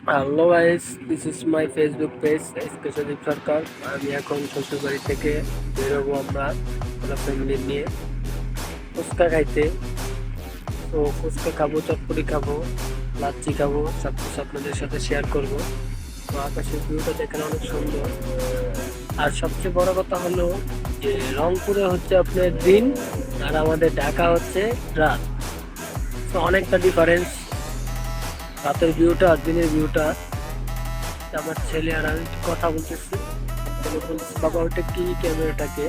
Hello guys, this is my Facebook page SK Sadip Sarkar. আমি এখন শ্বশুরবাড়ি থেকে বেরোবো আমরা পুরো ফ্যামিলি নিয়ে ফুচকা খাইতে। তো ফুচকা খাবো, চটপটি খাবো, লাচ্ছি খাবো, সব কিছু আপনাদের সাথে শেয়ার করবো। তো আকাশের ভিউটা দেখেন অনেক সুন্দর। আর সবচেয়ে বড় কথা হলো যে রংপুরে হচ্ছে আপনার দিন আর আমাদের ঢাকা হচ্ছে রাত। তো অনেকটা ডিফারেন্স রাতের ভিউটা আর দিনের ভিউটা। আমার ছেলে আর আমি কথা বলতেছি, ছেলে বলতেছে বাবা ওটা কি ক্যামেরাটাকে।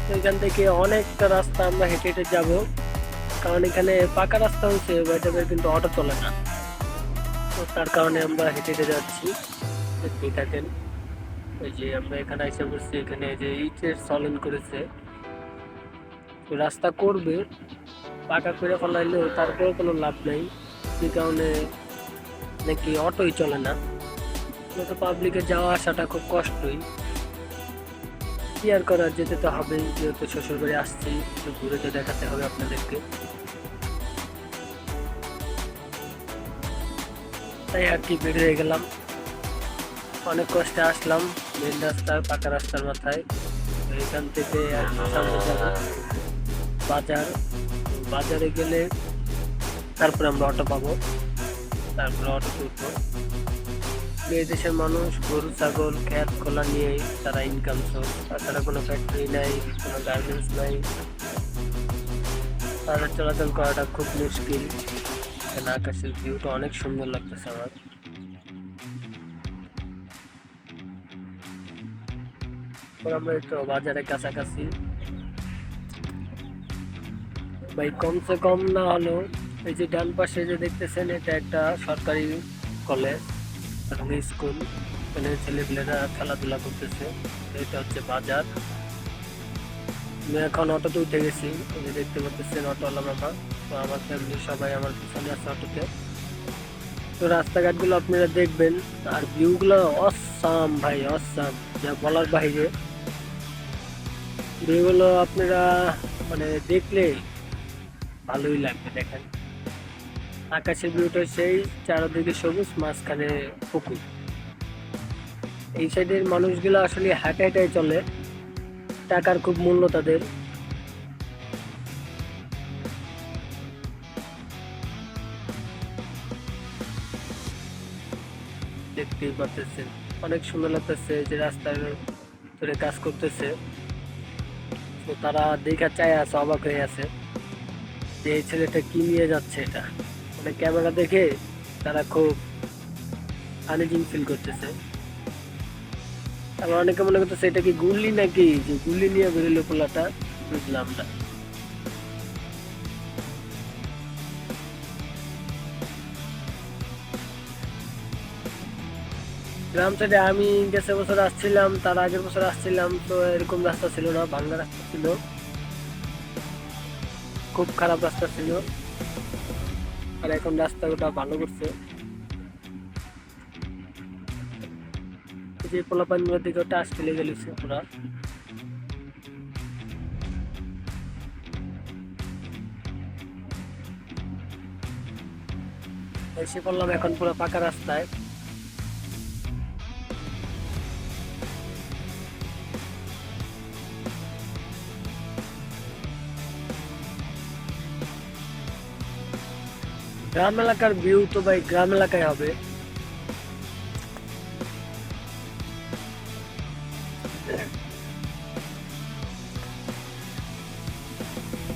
তো এখান থেকে অনেকটা রাস্তা আমরা হেঁটে হেঁটে যাব, কারণ এখানে পাকা রাস্তা হয়েছে বাইরে কিন্তু অটো চলে না। তো তার কারণে আমরা হেঁটে হেঁটে যাচ্ছি, দেখতেই থাকেন। এই যে আমরা এখানে এসে বসছি, এখানে যে ইটের সলিং করেছে। তো রাস্তা করবে, পাকা করে ফেলাইলেও তারপরেও কোনো লাভ নেই, যে কারণে নাকি অটোই চলে না। তো পাবলিকের যাওয়া আসাটা খুব কষ্টই। কি আর করার, যেতে তো হবেই, যেহেতু শ্বশুর বাড়ি আসছি, একটু ঘুরে তো দেখাতে হবে আপনাদেরকে। তাই আর কি বের হয়ে গেলাম, অনেক কষ্টে আসলাম মেন রাস্তার পাকা রাস্তার মাথায়। তো এখান থেকে আর সামনে যাব বাজার। বাজারে গেলে তারপরে আমরা অটো পাবো, তারপরে অটো তুলবো। এই দেশের মানুষ গরু ছাগল খ্যাত খোলা নিয়েই তারা ইনকাম সোর্স, তাছাড়া কোনো ফ্যাক্টরি নাই, কোনো গার্মেন্টস নাই, তাদের চলাচল করাটা খুব মুশকিল। এখানে আকাশের ভিউটা অনেক সুন্দর লাগতেছে আমার। আমরা এই তো বাজারের কাছাকাছি ভাই, কমসে কম না হলো এই যে ডান পাশে যে দেখতেছেন, এটা একটা সরকারি কলেজ এবং স্কুল। এখানে ছেলেপেলেরা খেলাধুলা করতেছে। এটা হচ্ছে বাজার। আমি এখন অটোতে উঠে গেছি, এই যে দেখতে পাচ্ছেন অটোওয়ালা মামা। তো আমার ফ্যামিলি সবাই আমার পিছনে আছে অটোতে। তো রাস্তাঘাটগুলো আপনারা দেখবেন, আর ভিউগুলো অসাম ভাই, অসাম, যা বলার বাইরে। ভিউগুলো আপনারা মানে দেখলে ভালোই লাগবে। দেখেন আকাশের ভিউটা সেই, চারদিকে সবুজ, মাঝখানে পুকুর। এই সাইডের মানুষগুলো আসলে হাঁটা হাঁটাই চলে, টাকার খুব মূল্য তাদের। দেখতেই পাচ্ছেন অনেক সুন্দর লাগতেছে যে রাস্তার ধরে কাজ করতেছে। তো তারা দেখা চায় আছে, অবাক হয়ে আছে যে এই ছেলেটা কি নিয়ে যাচ্ছে। এটা মানে ক্যামেরা দেখে তারা খুব আনইজিং ফিল করতেছে। আবার অনেকে মনে করতেছে এটা কি গুল্লি নাকি, যে গুল্লি নিয়ে বেরোলো পোলাটা, বুঝলাম না। গ্রাম সাইডে আমি গেছে বছর আসছিলাম, তার আগের বছর আসছিলাম, তো এরকম রাস্তা ছিল না, ভাঙা রাস্তা ছিল, খুব খারাপ রাস্তা ছিল। আর এখন রাস্তাটা ভালো করছে। এই যে পোলাপানগুলোর দিকে টাচ ফেলে গেছে পুরা। এসে পড়লাম এখন পুরো পাকা রাস্তায়। গ্রাম এলাকার ভিউ তো ভাই গ্রাম এলাকায় হবে।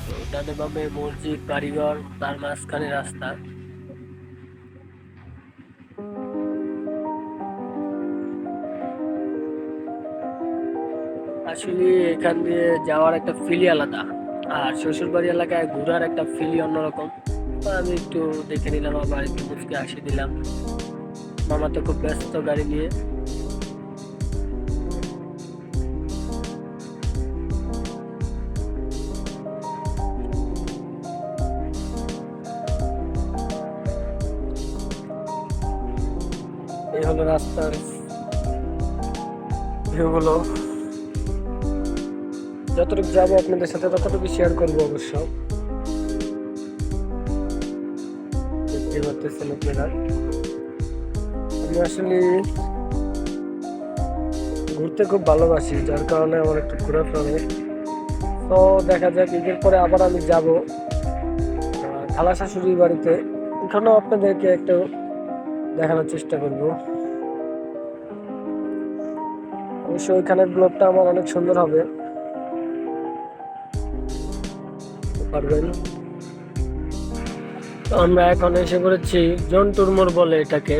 তো ডানে বামে মসজিদ, বাড়িঘর, তার মাঝখানে রাস্তা। আসলে এখান দিয়ে যাওয়ার একটা ফিলই আলাদা, আর শ্বশুর বাড়ি এলাকায় ঘোরার একটা ফিলই অন্যরকম। তো আমি একটু দেখে নিলাম, আবার একটু মুচকে আসি দিলাম। মামা তো খুব ব্যস্ত গাড়ি নিয়ে। এই হলো রাস্তার ভিউগুলো। যতটুকু যাবো আপনাদের সাথে ততটুকু শেয়ার করবো অবশ্য। বুঝতে পারতেছেন আপনারা। আমি আসলে ঘুরতে খুব ভালোবাসি, যার কারণে আমার একটু ঘোরাফেরা হয়। তো দেখা যাক ঈদের পরে আবার আমি যাব খালা শাশুড়ির বাড়িতে, ওখানেও আপনাদেরকে একটু দেখানোর চেষ্টা করব। অবশ্যই ওইখানের ব্লগটা আমার অনেক সুন্দর হবে, পারবেন। তো আমরা এখন এসে পড়েছি জন্টুর মোড় বলে এটাকে।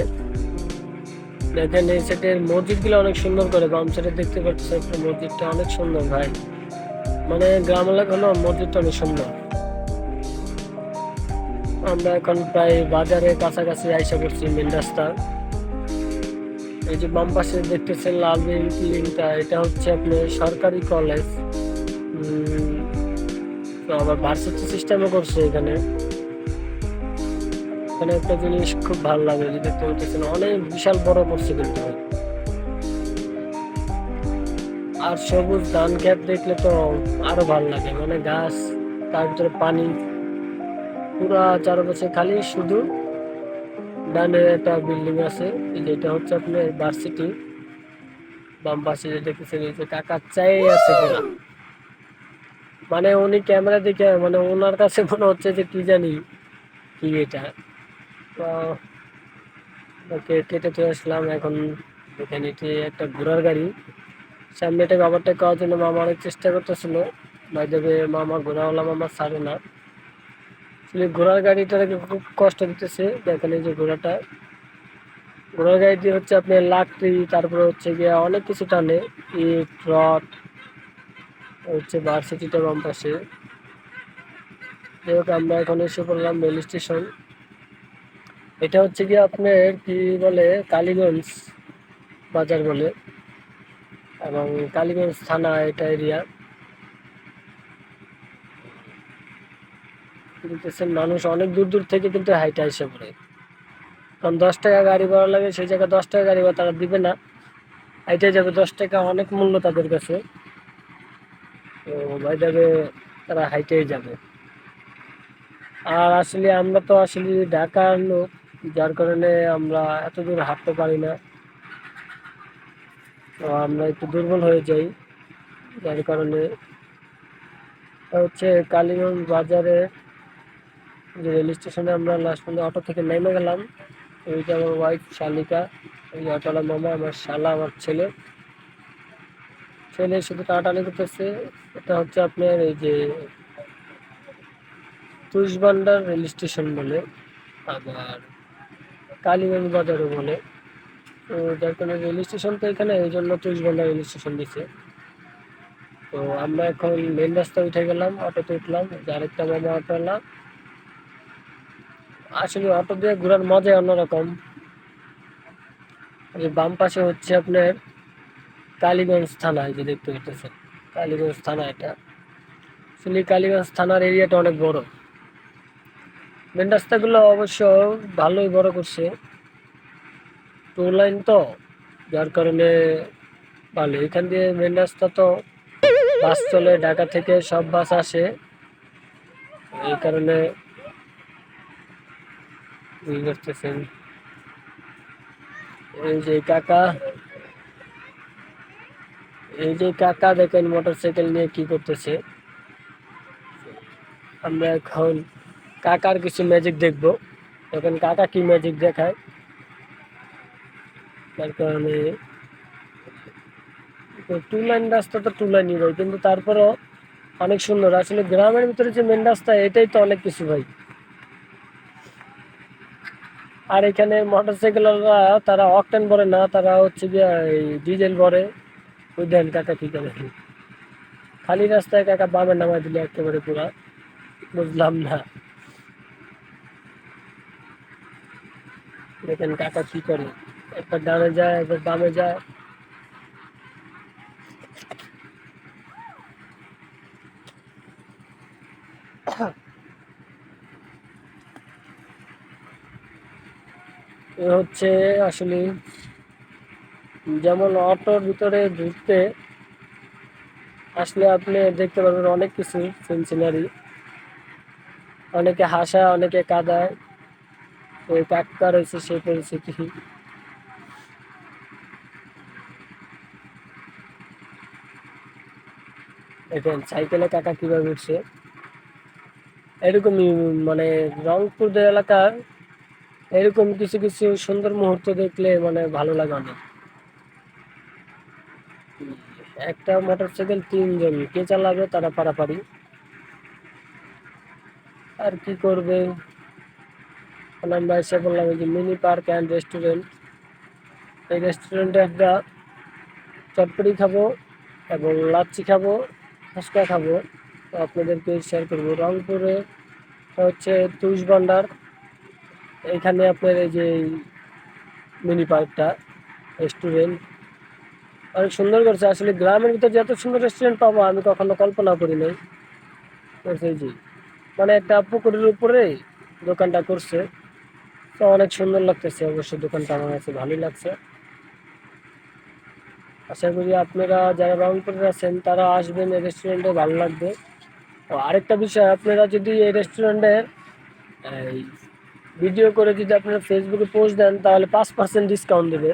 দেখেন এই সাইডের মসজিদগুলো অনেক সুন্দর করে, বাম সাইডে দেখতে পাচ্ছেন মসজিদটা অনেক সুন্দর ভাই, মানে গ্রাম এলাকা হলো মসজিদটা অনেক সুন্দর। আমরা এখন প্রায় বাজারের কাছাকাছি আইসা পড়ছি, মেন রাস্তা। এই যে বাম পাশে দেখতেছেন লাল বিল্ডিংটা, এটা হচ্ছে আপনার সরকারি কলেজ। তো আবার ভার্সিটি সিস্টেমও করছে এখানে। এখানে একটা জিনিস খুব ভালো লাগে, যে দেখতে পাচ্ছেন অনেক বিশাল বড় করছে কিন্তু। আর সবুজ ধান ক্ষেত দেখলে তো আরো ভালো লাগে, মানে গাছ, তার ভিতরে পানি, পুরা চারপাশে খালি শুধু। ডানে একটা বিল্ডিং আছে, যেটা হচ্ছে আপনার ভার্সিটি। বাম পাশে যে দেখতেছেন এই যে কাকা চাই আছে পুরা, মানে উনি ক্যামেরা দেখে মানে ওনার কাছে মনে হচ্ছে যে কি জানি কি এটা। তো ওকে কেটে চলে আসলাম এখন। এখানে এটি একটা ঘোড়ার গাড়ি, সামনে এটা ওভারটেক করার জন্য মামা অনেক চেষ্টা করতেছিল। ভাই দেবে মামা, ঘোড়াওয়ালা মামা ছাড়ে না। ঘোড়ার গাড়িটাকে খুব কষ্ট দিতেছে। দেখেন এই যে ঘোড়াটা, ঘোড়ার গাড়িটি হচ্ছে আপনার লাকড়ি, তারপরে হচ্ছে গিয়ে অনেক কিছু টানে, ইট রড। হচ্ছে ভার্সিটিটা বাম পাশে। যাই হোক আমরা এখন এসে পড়লাম রেল স্টেশন। এটা হচ্ছে গিয়ে আপনার কি বলে, কালীগঞ্জ বাজার বলে, এবং কালীগঞ্জ থানা এটা এরিয়া। দেখতেছেন মানুষ অনেক দূর দূর থেকে কিন্তু হাইটে এসে পড়ে, কারণ 10 টাকা গাড়ি ভাড়া লাগে, সেই জায়গায় 10 টাকা গাড়ি ভাড়া তারা দিবে না, হাইটে যাবে। 10 টাকা অনেক মূল্য তাদের কাছে, তো ভাই যাবে, তারা হাইটেই যাবে। আর আসলে আমরা তো আসলে ঢাকার লোক, যার কারণে আমরা এত দূর হাঁটতে পারি না, তো আমরা একটু দুর্বল হয়ে যাই, যার কারণে হচ্ছে কালীগঞ্জ বাজারে যে রেল স্টেশনে আমরা লাস্ট পর্যন্ত অটো থেকে নেমে গেলাম। এই যে আমার ওয়াইফ শালিকা, এই অটোলা মামা, আমার শালা, আমার ছেলে। ছেলে শুধু টানাটানি করতেছে। এটা হচ্ছে আপনার এই যে তুষভান্ডার রেল স্টেশন বলে, আবার কালীগঞ্জ বাজারও বলে। তো যার কারণে রেল স্টেশন তো এখানে, এই জন্য তুষভান্ডার রেল স্টেশন দিছে। তো আমরা এখন মেন রাস্তা উঠে গেলাম, অটোতে উঠলাম, আরেকটা মামা অটোওয়ালা। আসলে অটো দিয়ে ঘোরার মজাই অন্যরকম। বাম পাশে হচ্ছে আপনার কালীগঞ্জ থানা, এই যে দেখতে পাচ্ছেন কালীগঞ্জ থানা। এটা আসলে কালীগঞ্জ থানার এরিয়াটা অনেক বড়। মেন রাস্তাগুলো অবশ্য ভালোই বড় করছে, টু লাইন তো, যার কারণে ভালো। এখান দিয়ে মেন রাস্তা তো বাস চলে, ঢাকা থেকে সব বাস আসে, এই কারণে বুঝতে পারতেছেন। এই যে কাকা, এই যে কাকা দেখেন মোটরসাইকেল নিয়ে কি করতেছে। আমরা এখন কাকার কিছু ম্যাজিক দেখবো, এখন কাকা কি ম্যাজিক দেখায়। তার কারণে টু লাইন রাস্তা তো টু লাইনই ভাই, কিন্তু তারপরও অনেক সুন্দর। আসলে গ্রামের ভিতরে যে মেন রাস্তা, এটাই তো অনেক কিছু ভাই। আর এখানে মোটরসাইকেলরা তারা অকটেন ভরে না, তারা হচ্ছে গিয়ে এই ডিজেল ভরে। ওই দেন কাকা কি করে, খালি রাস্তায় কাকা বামে নামাই দিলে একেবারে পুরা, বুঝলাম না। দেখেন কাকা কি করে, একবার ডানে যায়, একবার বামে যায়। এ হচ্ছে আসলে, যেমন অটোর ভিতরে ঢুকতে আসলে আপনি দেখতে পারবেন অনেক কিছু সিনারি, অনেকে হাসা, অনেকে কাঁদায়। ওই কাকা রয়েছে সেই পরিস্থিতি। দেখেন সাইকেলে কাকা কিভাবে উঠছে। এরকমই মানে রংপুর এলাকার এরকম কিছু কিছু সুন্দর মুহূর্ত দেখলে মানে ভালো লাগে অনেক। একটা মোটরসাইকেল তিনজন কে চালাবে তারা পারাপারি, আর কি করবে। আমরা এসে বললাম এই যে মিনি পার্ক অ্যান্ড রেস্টুরেন্ট, এই রেস্টুরেন্টে একটা চটপটি খাবো এবং লাচ্ছি খাবো, ফুচকা খাবো। তো আপনাদেরকে শেয়ার করবো রংপুরে হচ্ছে তুষ ভান্ডার। এখানে আপনার এই যে মিনি পার্কটা রেস্টুরেন্ট অনেক সুন্দর করছে। আসলে গ্রামের ভিতরে যত সুন্দর রেস্টুরেন্ট পাবো আমি কখনো কল্পনা করি নাই। এই যে মানে একটা পুকুরের উপরে দোকানটা করছে, তো অনেক সুন্দর লাগতেছে। অবশ্যই দোকানটা আমার কাছে ভালোই লাগছে। আশা করি আপনারা যারা রংপুরে আছেন তারা আসবেন এই রেস্টুরেন্টে, ভালো লাগবে। ও আরেকটা বিষয়, আপনারা যদি এই রেস্টুরেন্টের এই ভিডিও করে যদি আপনারা ফেসবুকে পোস্ট দেন তাহলে 5% ডিসকাউন্ট দেবে।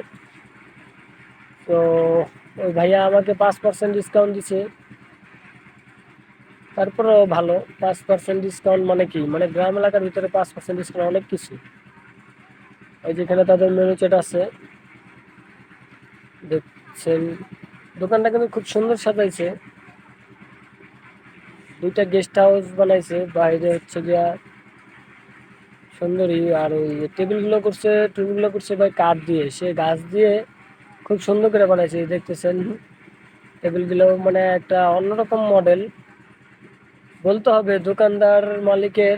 তো ওই ভাইয়া আমাকে 5% ডিসকাউন্ট দিছে। তারপরেও ভালো, 5% ডিসকাউন্ট মানে কি, মানে গ্রাম এলাকার ভিতরে 5% ডিসকাউন্ট অনেক কিছু। এই যেখানে তাদের মেনু চার্ট আছে দেখছেন, দোকানটা কিন্তু খুব সুন্দর সাজাইছে। দুইটা গেস্ট হাউস বানাইছে, বাইরে হচ্ছে গিয়া সুন্দরী। আর ওই টেবিলগুলো করছে ভাই কাঠ দিয়ে, সে গাছ দিয়ে খুব সুন্দর করে বানাইছে দেখতেছেন। টেবিলগুলো মানে একটা অন্যরকম মডেল, বলতে হবে দোকানদার মালিকের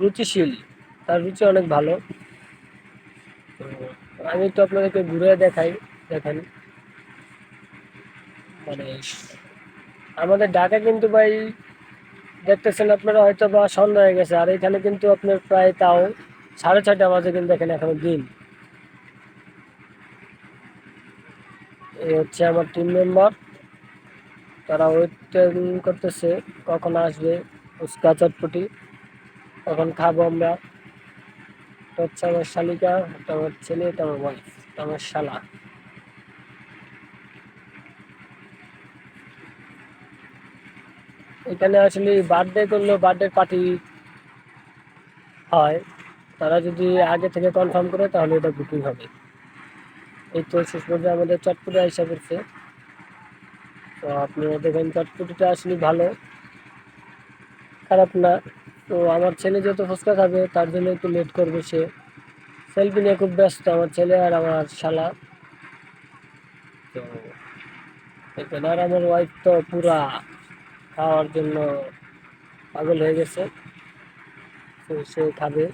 রুচিশীল, তার রুচি অনেক ভালো। তো আমি তো আপনাদেরকে ঘুরে দেখাই। দেখেন মানে আমাদের ঢাকা কিন্তু ভাই দেখতেছেন আপনারা হয়তো বা সন্ধ্যা হয়ে গেছে, আর এখানে কিন্তু আপনার প্রায় তাও 6:30 বাজে, কিন্তু এখানে এখনো দিন। এই হচ্ছে আমার টিম মেম্বার, তারা ওয়েট করতেছে কখন আসবে ফুচকা চটপটি, কখন খাবো আমরা। এটা হচ্ছে আমার শালিকা, এটা আমার ছেলে, এটা আমার ওয়াইফ, এটা আমার শালা। এখানে আসলে বার্থডে করলেও বার্থডে পার্টি হয়, তারা যদি আগে থেকে কনফার্ম করে তাহলে এটা বুকিং হবে। এই তো শেষ পর্যন্ত আমাদের চটপটি আইসা করছে। তো আপনি দেখেন চটপটিটা আসলে ভালো, খারাপ না। তো আমার ছেলে যেহেতু ফুচকা খাবে তার জন্য একটু লেট করবে সে, সেলফি নিয়ে খুব ব্যস্ত আমার ছেলে আর আমার শালা। তো দেখেন আর আমার ওয়াইফ তো পুরা খাওয়ার জন্য পাগল হয়ে গেছে, তো সে খাবে।